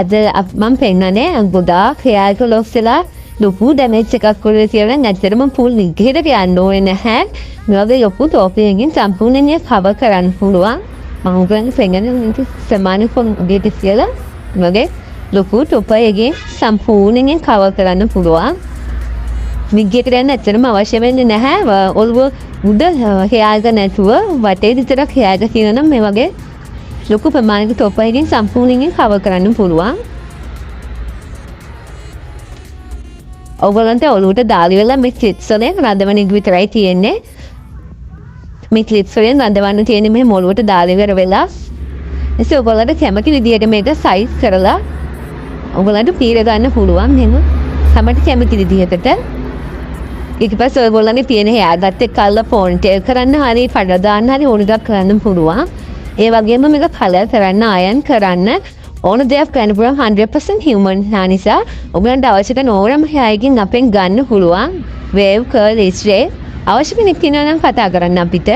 අද මම පෙන්නන්නේ ගොඩාක් hair loss වෙලා ලොකු damage එකක් කරලා තියෙනවා. නැත්තරම full නිගහෙට යන්න ඕනේ නැහැ. මේ වගේ ලොකු topic-එකකින් සම්පූර්ණයෙන් cover කරන්න පුළුවන්. මම උගලන්ට පෙන්නන්නේ සමාන කොන්දේට කියලා. මේ ලොකු topic-එකකින් සම්පූර්ණයෙන් cover කරන්න පුළුවන්. නිගහෙට යන්න ඇත්තටම අවශ්‍ය වෙන්නේ නැහැ. ඔළුව උඩ hair එක නැතුව වටේ විතරක් hair එක තියෙනවා නම් මේ වගේ ලොකු ප්‍රමාණයක topic-එකකින් සම්පූර්ණයෙන් cover කරන්න පුළුවන්. ඔයගොල්ලන්ට ඔළුවට දාලි වෙලා මේ clips වලින් රඳවන එක විතරයි තියෙන්නේ. මේ clips වලින් රඳවන්න තියෙන්නේ මේ මොළුවට දාලි වෙලා. එසේ ඔයගොල්ලන්ට කැමති විදියට මේක size කරලා ඔයගොල්ලන්ට පීර ගන්න පුළුවන්. මෙහෙම තමයි කැමති විදිහකට. ඊට පස්සේ ඔයගොල්ලන්ගේ තියෙන hair ගත් එක්ක අල්ල ponytail කරන්න හරි පඩ දාන්න හරි ඕන එකක් කරන්න පුළුවන්. ඒ වගේම මේක color කරන්න අයන් කරන්න ඕන දෙයක් කරන්න පුළුවන් 100% human නිසා ඔයගලන්ට අවශ්‍ය කරන ඕනම hair එකකින් අපෙන් ගන්න පුළුවන් wave curl straight අවශ්‍ය කෙනෙක් ඉන්නවා නම් කතා කරන්න අපිට